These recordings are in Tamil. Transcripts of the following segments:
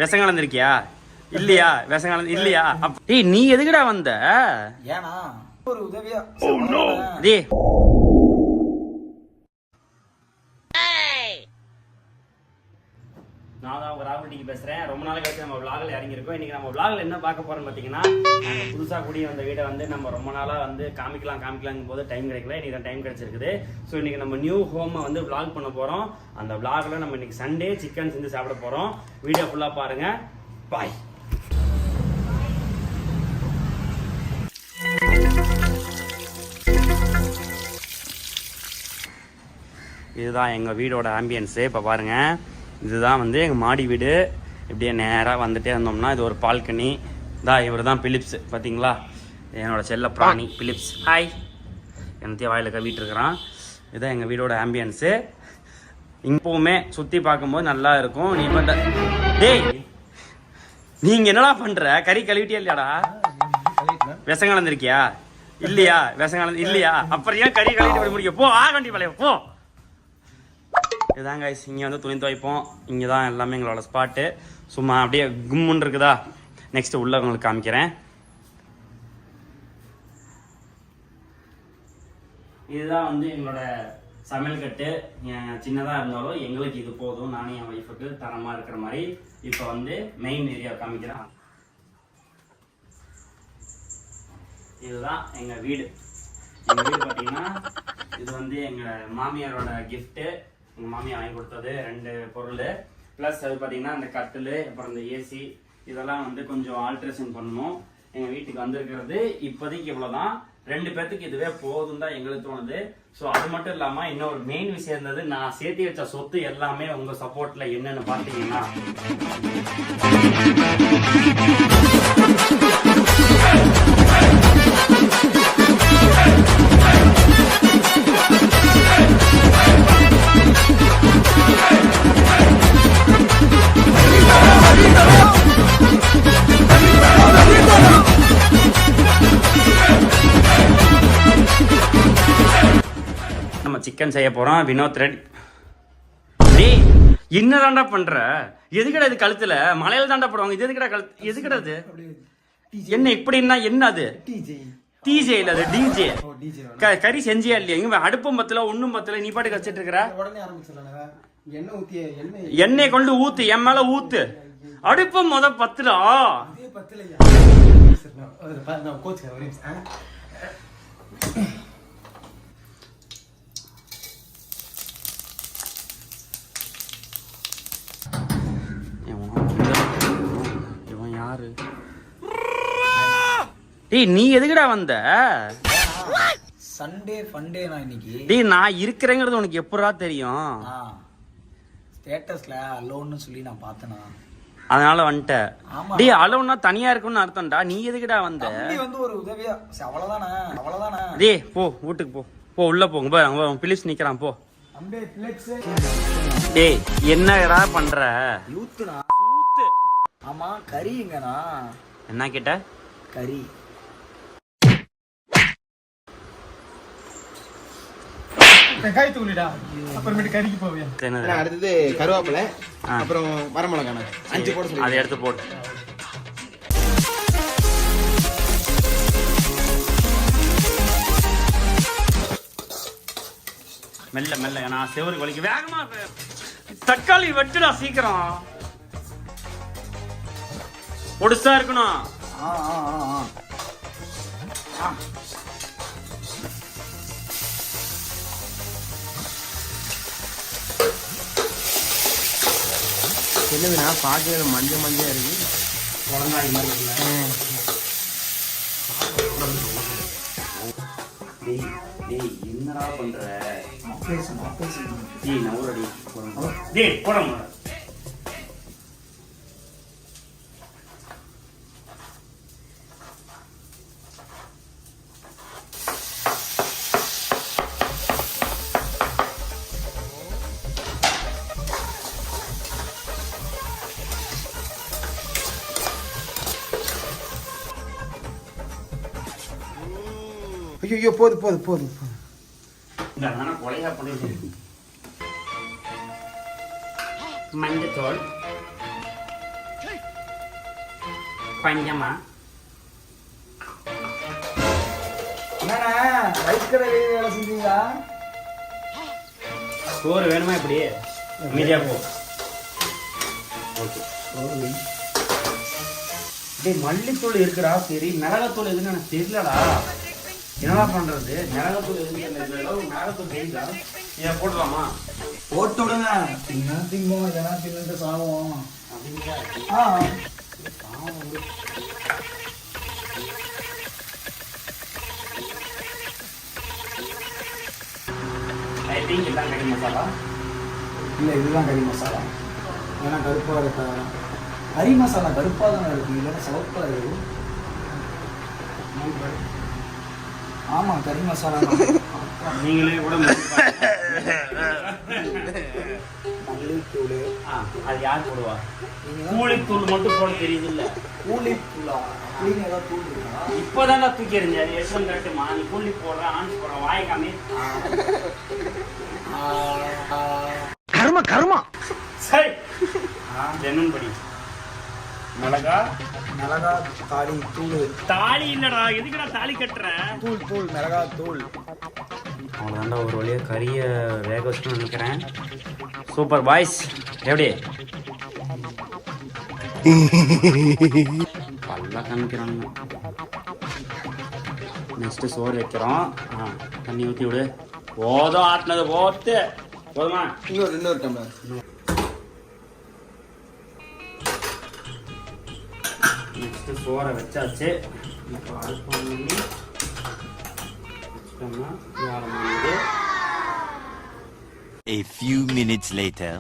விஷம் கலந்துருக்கியா? இல்லையா? விஷம் கலந்து இல்லையா? டேய் நீ எதுக்குடா வந்த? ஏனா ஒரு உதவியா டேய் நான் தான் உங்க ராகுல் டிக்கு பேசுறேன். ரொம்ப நாள் கழிச்சு நம்ம vlogல இறங்கியிருக்கோம். இன்னைக்கு நம்ம vlogல என்ன பார்க்க போறோம்னு பாத்தீங்கன்னா, புதுசா கூடி வந்த வீடை வந்து நம்ம ரொம்ப நாளா வந்து காமிக்கலாங்கும் போது டைம் கிடைக்கல. இன்னைக்கு தான் டைம் கிடைச்சிருக்குது. ஸோ இன்னைக்கு நம்ம நியூ ஹோமை வந்து vlog பண்ண போறோம். அந்த vlogல நம்ம இன்னைக்கு சண்டே சிக்கன் செஞ்சு சாப்பிட போறோம். வீடியோ ஃபுல்லா பாருங்க. பாய். இதுதான் எங்க வீடோட ஆம்பியன்ஸு. இப்போ பாருங்க, இதுதான் வந்து எங்கள் மாடி வீடு. இப்படியே நேராக வந்துட்டே இருந்தோம்னா இது ஒரு பால்கனி. இவர் தான் பிலிப்ஸ். பார்த்தீங்களா, என்னோட செல்ல பிராணி பிலிப்ஸ். ஹாய். என்னத்தையும் வாயில் கவிட்டுருக்குறான். இதுதான் எங்கள் வீடோட ஆம்பியன்ஸு. இப்போவுமே சுற்றி பார்க்கும்போது நல்லா இருக்கும். நீ பண்ண டேய் நீங்கள் என்னடா பண்ணுற? கறி கழுவிட்டியா இல்லையாடா? விஷம் கலந்துருக்கியா? இல்லையா? விஷம் கலந்து இல்லையா? அப்புறம் ஏன் கறி கழுவிட்டு முடிக்க? போ ஆகண்டி பழைய போ. இதுதான் கைஸ், இங்கே வந்து துணி துவைப்போம். இங்கே தான் எல்லாமே எங்களோட ஸ்பாட்டு. சும்மா அப்படியே கும்முன்னு இருக்குதா. நெக்ஸ்ட் உள்ள உங்களுக்கு காமிக்கிறேன். இதுதான் வந்து எங்களோட சமையல் கட்டு. சின்னதாக இருந்தாலும் எங்களுக்கு இது போதும். நானும் என் ஒய்ஃபுக்கு தரமாக இருக்கிற மாதிரி. இப்போ வந்து மெயின் ஏரியா காமிக்கிறேன். இதுதான் எங்கள் வீடு. எங்கள் வீடு பார்த்தீங்கன்னா இது வந்து எங்கள் மாமியாரோட கிஃப்ட்டு. எங்கள் மாமியார் வாங்கி கொடுத்தது 2 பொருள். ப்ளஸ் அது பார்த்தீங்கன்னா அந்த கட்டில், அப்புறம் இந்த ஏசி, இதெல்லாம் வந்து கொஞ்சம் ஆல்ட்ரேஷன் பண்ணணும். எங்கள் வீட்டுக்கு வந்திருக்கிறது இப்போதைக்கு இவ்வளோதான். 2 பேர்த்துக்கு இதுவே போதும் தான் எங்களுக்கு தோணுது. ஸோ அது மட்டும் இல்லாமல் இன்னொரு மெயின் விஷயம் இருந்தது. நான் சேர்த்து வச்ச சொத்து எல்லாமே உங்கள் சப்போர்ட்டில் என்னென்னு பார்த்தீங்கன்னா, நம்ம சிக்கன் செய்ய போறோம். வினோத் ரெடி. டேய் என்னதாண்டா பண்ற? எதுக்கடா இது கழுத்துல? மலையில தாண்டா போடுவாங்க. இது எதுக்கடா கழுத்து? எதுக்கடா இது? என்ன இப்படின்னா என்ன அது? டிஜே இல்ல, அது டிஜே. கறி செஞ்சியா இல்லையா? இங்க அடுப்பும் பத்தல ஒண்ணும் பத்தல. நீ பாட்டுக்கு வச்சிட்டு இருக்கிற. எண்ணெய் கொண்டு ஊத்து, என் மேல ஊத்து. அடுப்பு முத பத்துடா. இவன் யாரு? டேய் நீ எதுக்குடா வந்த? சண்டே ஃபண்டே நான் இன்னைக்கு. டேய் நான் இருக்கிறேங்கிறது உனக்கு எப்படா தெரியும்? ஸ்டேட்டஸ்ல அலோன்னு சொல்லி நான் பார்த்தேனா, அதனால வந்துட்டேன். டேய் அலோன்னா தனியா இருக்குன்னு அர்த்தம்டா. நீ எதுக்குடா வந்த? நீ வந்து ஒரு உதவியா அவ்வளவுதானே. டேய் போ வீட்டுக்கு போ. போ உள்ள போ. அங்க பிலிப்ஸ் நிக்கிறான். போ. டேய் என்னடா பண்ற? யூத்துனா ஊத்து. ஆமா கறிங்கண்ணா. என்ன கேட்ட? கறி. அடுத்தது கருவேப்பிலை, அப்புறம் வரமிளகாய் 5 போட சொல்லி அதை எடுத்து போட்டு. மெல்ல மெல்ல, நான் செவரு வலிக்கு வேகமா. தக்காளி வெட்டுடா சீக்கிரம். பொடுசா இருக்கணும். என்னதுண்ணா பார்க்கவே மஞ்சள் மஞ்சள் இருக்கு. குழந்தை மாதிரி இருக்குல்ல. டேய் என்னடா பண்ற? டேய் நவுறடி. டேய் போடமா. ஐயோ போதும் போதும் போதும். கொலையா பண்ணி மஞ்சத்தோல் பஞ்சமா என்னண்ணா ரைஸ் கடை வேலை செஞ்சீங்களா? சோறு வேணுமா இப்படி மீதியா போ. ஓகே டேய் மல்லித்தூள் இருக்குடா, சரி மிளகாத்தூள் எதுன்னு எனக்கு தெரியலடா. என்னடா பண்றது? மிளகாத்தூள் எதுன்னு எனக்கு மிளகாத்தூள் தெரியுதா? இதை போட்டுடலாமா? போட்டு விடுங்க. தின்னா திம்போம் இல்லைன்னா தின்னுட்டு சாவோம். அப்படிங்களா? ஐ திங்க் இதான் கறி மசாலா. இல்லை இதுதான் கறி மசாலா. ஏன்னா கருப்பாக இருக்கா? கறி மசாலா கருப்பாக தானே இருக்கு, இல்லைன்னா சிவப்பாக இருக்கு. ஆமாம் கறி மசாலா நீங்களே கூட மல்லித்தூள். அது யார் போடுவா? நீங்கள் கூலித்தூள் மட்டும் போட தெரியுது இல்ல? கூலித்தூளா? அப்படின்னு ஏதாவது தூள் இருக்கா? இப்போதான் தூக்கி எறிஞ்சாரு எஸ்எம் கட்டுமா, நீ கூலி போடுற ஆன்ஸ் போடுற வாய் காமி. கர்ம கர்மா. சரி ஜெனன் படி மிளகா மிளகா தாலி தூள். தாலி இல்லடா, எதுக்குடா தாலி கட்டுற? தூள் தூள் மிளகா தூள். அவ்வளோதாண்டா, ஒரு வழியாக கறியை வேக வச்சுன்னு நினைக்கிறேன். Super boys. எப்படி பல்லா காமிக்கிறாங்க. நெக்ஸ்ட்டு சோறு வைக்கிறோம். தண்ணி ஊற்றி விடு. போதும் ஆட்டினது போட்டு போதுமா? இன்னொரு டம்ளர். நெக்ஸ்ட்டு சோறை வச்சாச்சு. இப்போ அடுப்பு பண்ணி வச்சிட்டோம்னா வேலை முடியுது. A few minutes later.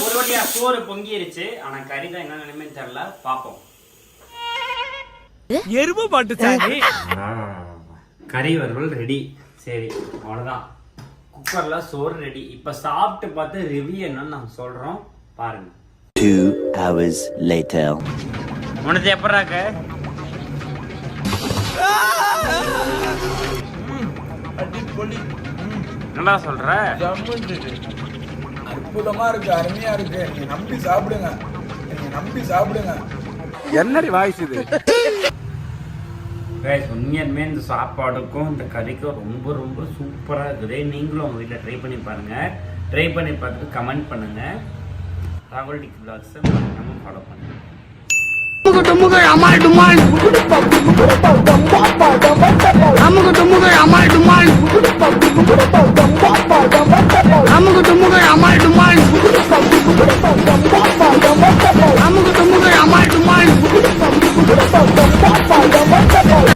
ஒரு வழியா சோறு பொங்கிருச்சு. ஆனா கறி தான் என்ன நிலைமை தெரியல, பாப்போம். எருமை மாட்டு சாணி. கறி வறுவல் ரெடி. சரி அவ்வளவுதான், குக்கர்ல சோறு ரெடி. இப்ப சாப்பிட்டு பார்த்து ரிவ்யூ என்னன்னு நாங்க சொல்றோம், பாருங்க. 2 hours later. உனது எப்படாக்க என்னடா சொல்ற? அற்புதமா இருக்கு, அருமையா இருக்கு. நீங்க நம்பி சாப்பிடுங்க, நீங்க நம்பி சாப்பிடுங்க. என்னடி வாய்ஸ் இது? உண்மையுமே இந்த சாப்பாடுக்கும் இந்த கறிக்கும் ரொம்ப ரொம்ப சூப்பராக இருக்குது. நீங்களும் உங்கள் வீட்டில் ட்ரை பண்ணி பாருங்க. ட்ரை பண்ணி பார்த்துட்டு கமெண்ட் பண்ணுங்க. ராகுல் டிக் பிளாக்ஸை நம்ம ஃபாலோ பண்ணுங்க. அமுக டுமுக அமால் டுமால் அமுக டுமுக அமால் டுமால் அமுக